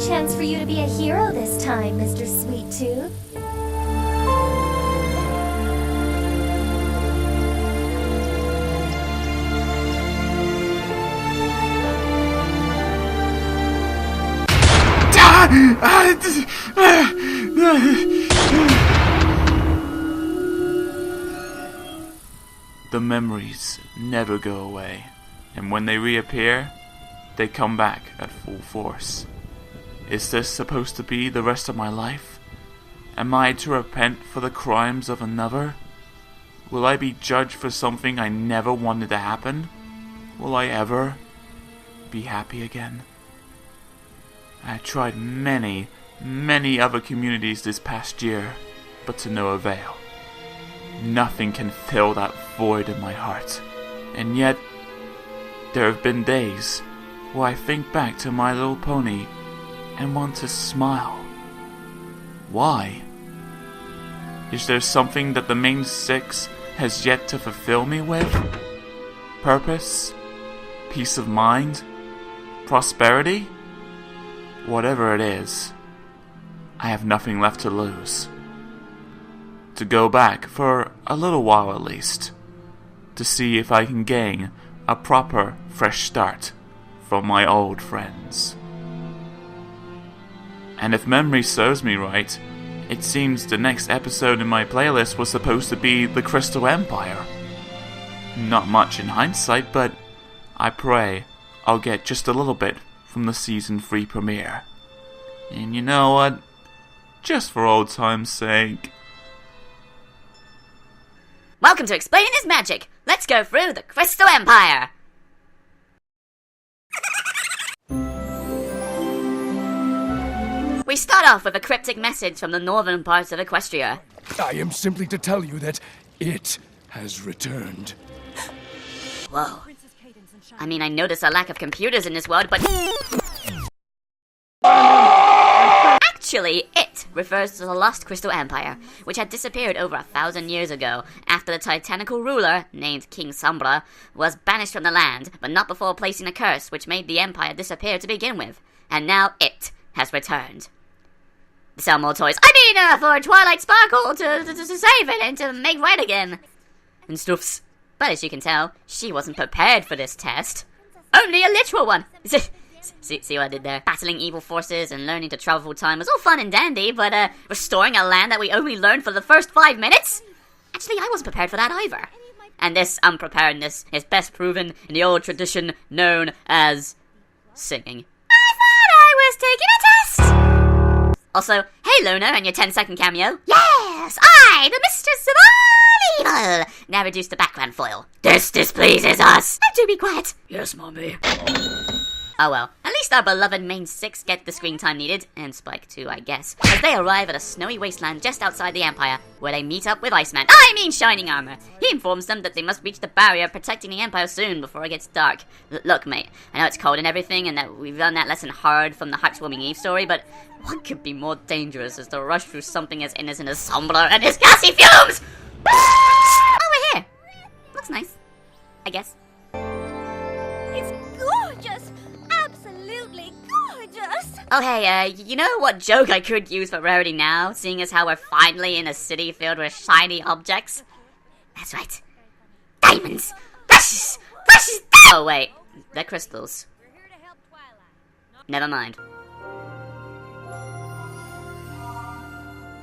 chance for you to be a hero this time, Mr. Sweet Tooth. The memories never go away, and when they reappear, they come back at full force. Is this supposed to be the rest of my life? Am I to repent for the crimes of another? Will I be judged for something I never wanted to happen? Will I ever be happy again? I tried many other communities this past year, but to no avail. Nothing can fill that void in my heart. And yet, there have been days where I think back to My Little Pony and want to smile. Why? Is there something that the main six has yet to fulfill me with? Purpose? Peace of mind? Prosperity? Whatever it is, I have nothing left to lose. To go back, for a little while at least, to see if I can gain a proper fresh start from my old friends. And if memory serves me right, it seems the next episode in my playlist was supposed to be The Crystal Empire. Not much in hindsight, but I pray I'll get just a little bit from the Season 3 premiere. And you know what? Just for old time's sake. Welcome to Explaining This Magic. Let's go through the Crystal Empire. We start off with a cryptic message from the northern parts of Equestria. I am simply to tell you that it has returned. Whoa. I mean, I notice a lack of computers in this world, but... Actually, it refers to the lost Crystal Empire, which had disappeared over 1,000 years ago after the titanical ruler, named King Sombra, was banished from the land, but not before placing a curse which made the empire disappear to begin with. And now it has returned. Sell more toys. For Twilight Sparkle to save it and to make right again. And stuffs. But as you can tell, she wasn't prepared for this test. Only a literal one. See what I did there? Battling evil forces and learning to travel through time was all fun and dandy, but restoring a land that we only learned for the first 5 minutes? Actually, I wasn't prepared for that either. And this unpreparedness is best proven in the old tradition known as singing. I thought I was taking a test! Also, hey Luna and your 10-second cameo. Yes, I, the mistress of all evil, now reduced to background foil. This displeases us. And do be quiet. Yes, mommy. Oh well, at least our beloved main six get the screen time needed, and Spike too, I guess, as they arrive at a snowy wasteland just outside the Empire, where they meet up with Iceman. I mean Shining Armor! He informs them that they must reach the barrier protecting the Empire soon before it gets dark. Look, mate, I know it's cold and everything, and that we've learned that lesson hard from the Heartwarming Eve story, but what could be more dangerous is to rush through something as innocent as Sombra and his gassy fumes! Oh, we're here! Looks nice. I guess. It's gorgeous! Absolutely gorgeous! Oh hey, you know what joke I could use for Rarity now, seeing as how we're finally in a city filled with shiny objects? That's right. Diamonds! Precious! Precious! Oh wait, they're crystals. Never mind.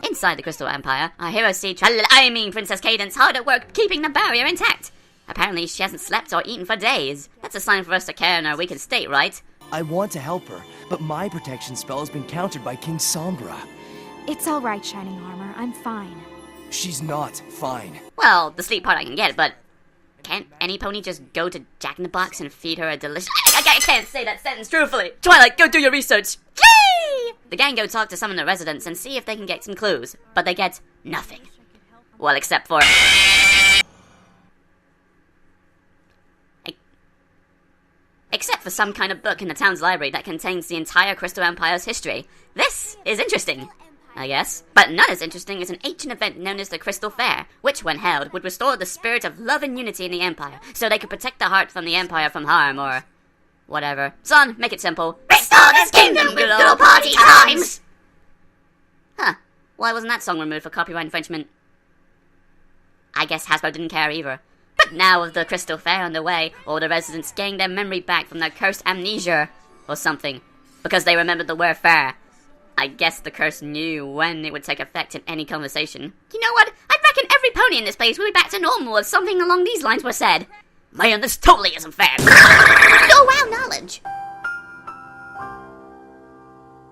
Inside the Crystal Empire, our heroes see Princess Cadence hard at work keeping the barrier intact. Apparently she hasn't slept or eaten for days. That's a sign for us to care in our weakened state, right? I want to help her, but my protection spell has been countered by King Sombra. It's all right, Shining Armor. I'm fine. She's not fine. Well, the sleep part I can get, but can't any pony just go to Jack-in-the-Box and feed her a delicious... I can't say that sentence truthfully. Twilight, go do your research. Yay! The gang go talk to some of the residents and see if they can get some clues, but they get nothing. Well, except for... Except for some kind of book in the town's library that contains the entire Crystal Empire's history. This is interesting, I guess. But not as interesting as an ancient event known as the Crystal Fair, which, when held, would restore the spirit of love and unity in the Empire, so they could protect the heart from the Empire from harm, or... whatever. Son, make it simple. Restore Father's Kingdom, good old party times! Huh, why wasn't that song removed for copyright infringement? I guess Hasbro didn't care either. But now with the Crystal Fair underway, all the residents getting their memory back from their cursed amnesia, or something, because they remembered the word fair. I guess the curse knew when it would take effect in any conversation. You know what? I reckon every pony in this place will be back to normal if something along these lines were said. Man, this totally isn't fair. Oh wow, knowledge.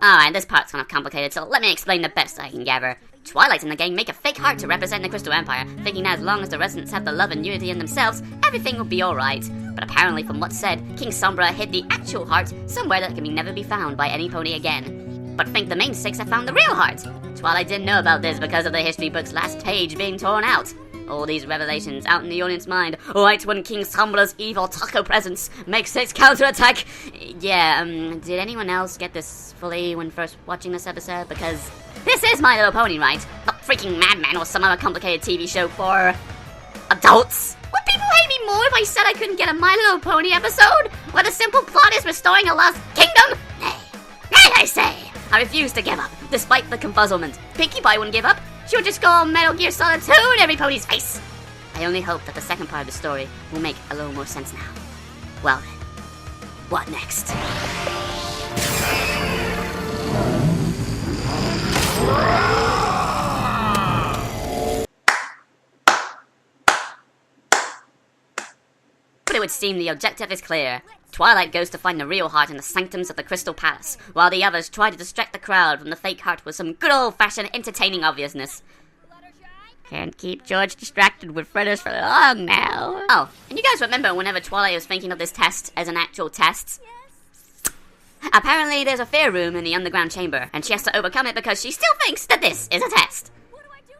Alright, this part's kind of complicated, so let me explain the best I can gather. Twilight in the game make a fake heart to represent the Crystal Empire, thinking that as long as the residents have the love and unity in themselves, everything will be alright. But apparently, from what's said, King Sombra hid the actual heart somewhere that can never be found by any pony again. But think the main six have found the real heart. Twilight didn't know about this because of the history book's last page being torn out. All these revelations out in the audience mind, right when King Sombra's evil taco presence makes its counterattack. Yeah, did anyone else get this fully when first watching this episode? Because this is My Little Pony, right? Not freaking Mad Men or some other complicated TV show for adults. Would people hate me more if I said I couldn't get a My Little Pony episode where the simple plot is restoring a lost kingdom? Nay, I say. I refuse to give up, despite the confuzzlement. Pinkie Pie wouldn't give up. She would just go all Metal Gear Solid 2 in every pony's face. I only hope that the second part of the story will make a little more sense now. Well then, what next? But it would seem the objective is clear. Twilight goes to find the real heart in the sanctums of the Crystal Palace, while the others try to distract the crowd from the fake heart with some good old-fashioned entertaining obviousness. Can't keep George distracted with fritters for long now. Oh, and you guys remember whenever Twilight was thinking of this test as an actual test? Apparently there's a fear room in the underground chamber, and she has to overcome it because she still thinks that this is a test.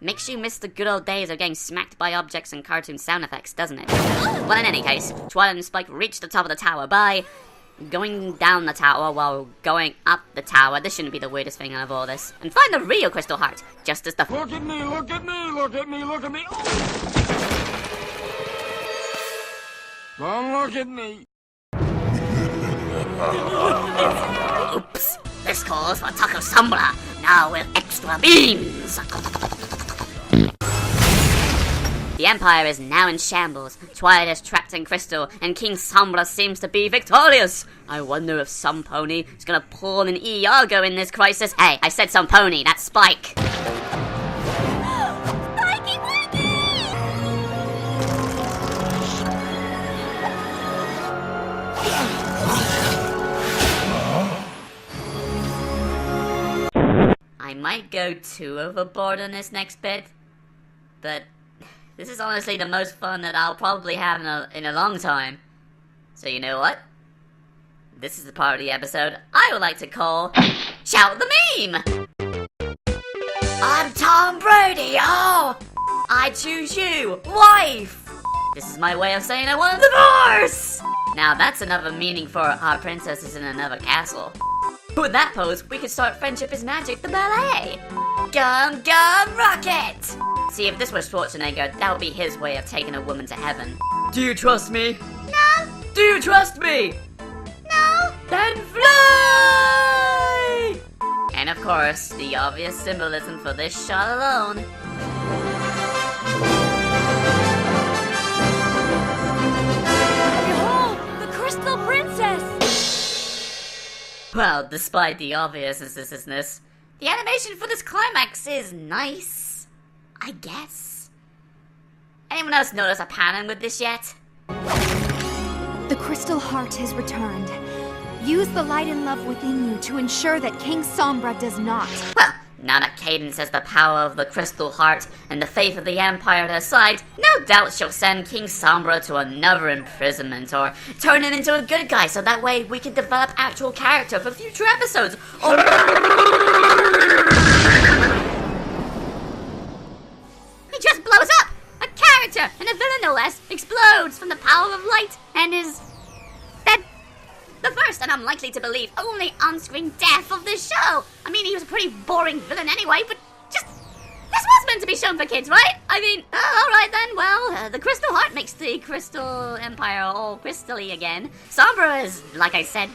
Makes you miss the good old days of getting smacked by objects and cartoon sound effects, doesn't it? Well, in any case, Twilight and Spike reach the top of the tower by going down the tower while going up the tower. This shouldn't be the weirdest thing out of all this. And find the real Crystal Heart, just as the— Look at me, look at me, look at me, look at me. Don't look at me. Oops, this calls for Taco Sombra, now with extra beams. The Empire is now in shambles. Twilight is trapped in Crystal, and King Sombra seems to be victorious. I wonder if some pony is gonna pull an Iago in this crisis. Hey, I said some pony, that's Spike. Spikey Wiggy! I might go too overboard on this next bit, but this is honestly the most fun that I'll probably have in a long time. So you know what? This is the part of the episode I would like to call Shout the Meme! I'm Tom Brady, oh! I choose you, wife! This is my way of saying I want a divorce! Now that's another meaning for our princess is in another castle. With that pose, we could start Friendship is Magic, the ballet! Gum Gum Rocket! See, if this was Schwarzenegger, that would be his way of taking a woman to heaven. Do you trust me? No, Do you trust me? no. Then fly! And of course, the obvious symbolism for this shot alone. Behold, the Crystal Princess! Well, despite the obviousness, the animation for this climax is nice, I guess. Anyone else notice a pattern with this yet? The Crystal Heart has returned. Use the light and love within you to ensure that King Sombra does not. Well, now that Cadence has the power of the Crystal Heart and the faith of the Empire at her side, no doubt she'll send King Sombra to another imprisonment or turn him into a good guy so that way we can develop actual character for future episodes. Or he just blows up! A character, and a villain no less, explodes from the power of light and is dead. The first and I'm likely to believe only on-screen death of this show. I mean, he was a pretty boring villain anyway, but just this was meant to be shown for kids, right? I mean, alright then, well, the Crystal Heart makes the Crystal Empire all crystally again. Sombra is, like I said,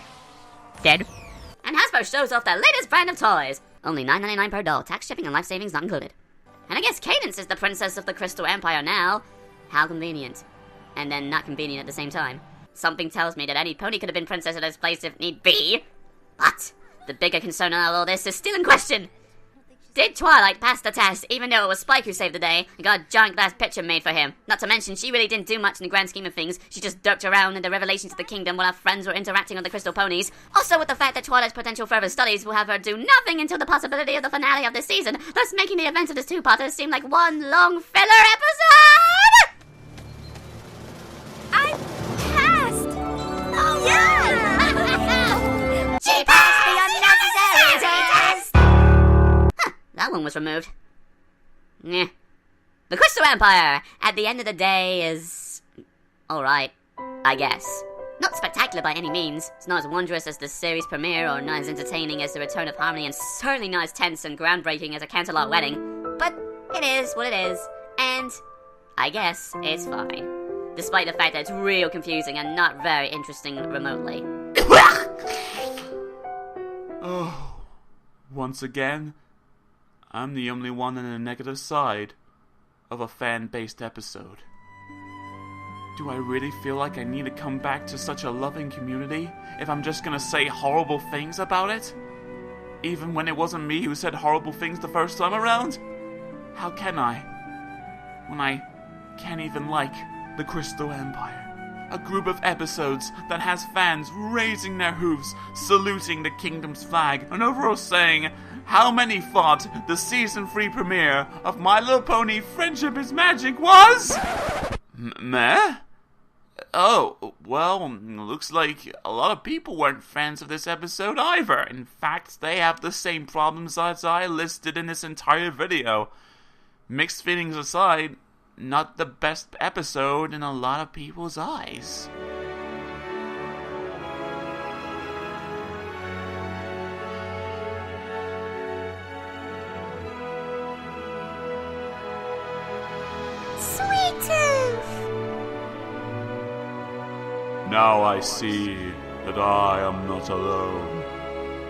dead. and Hasbro shows off their latest brand of toys. Only $9.99 per doll, tax, shipping, and life savings not included. And I guess Cadence is the princess of the Crystal Empire now. How convenient. And then not convenient at the same time. Something tells me that any pony could have been princess in this place if need be. But the bigger concern of all this is still in question. Did Twilight pass the test, even though it was Spike who saved the day and got a giant glass pitcher made for him? Not to mention, she really didn't do much in the grand scheme of things. She just derped around in the revelations of the kingdom while her friends were interacting on the crystal ponies. Also, with the fact that Twilight's potential further studies will have her do nothing until the possibility of the finale of this season, thus making the events of this two-parter seem like one long filler episode! I passed! Oh, yeah! She passed the unnecessary test! That one was removed. Yeah. The Crystal Empire, at the end of the day, is alright, I guess. Not spectacular by any means. It's not as wondrous as the series premiere, or not as entertaining as the Return of Harmony, and certainly not as tense and groundbreaking as a Canterlot wedding. But it is what it is, and I guess it's fine. Despite the fact that it's real confusing and not very interesting remotely. Oh, once again, I'm the only one on the negative side of a fan-based episode. Do I really feel like I need to come back to such a loving community if I'm just gonna say horrible things about it? Even when it wasn't me who said horrible things the first time around? How can I? When I can't even like the Crystal Empire. A group of episodes that has fans raising their hooves, saluting the kingdom's flag, and overall saying how many thought the season 3 premiere of My Little Pony Friendship is Magic was? Meh? Oh, well, looks like a lot of people weren't fans of this episode either. In fact, they have the same problems as I listed in this entire video. Mixed feelings aside, not the best episode in a lot of people's eyes. Sweet Tooth! Now I see that I am not alone.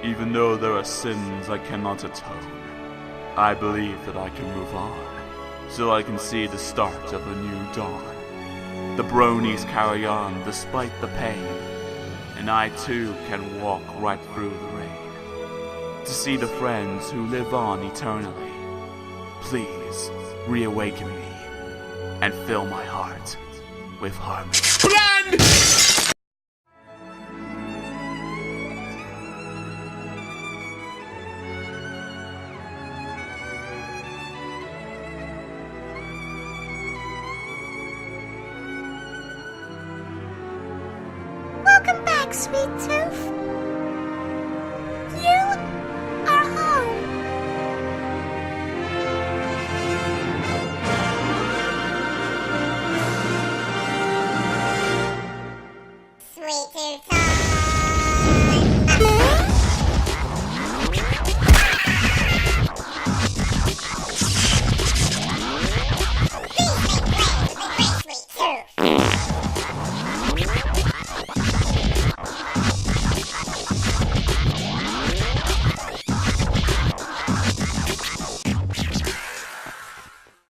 Even though there are sins I cannot atone, I believe that I can move on, so I can see the start of a new dawn. The bronies carry on despite the pain, and I too can walk right through the rain. To see the friends who live on eternally, please reawaken me and fill my heart with harmony. Welcome back, Sweet Tooth. You are home. Sweet Tooth.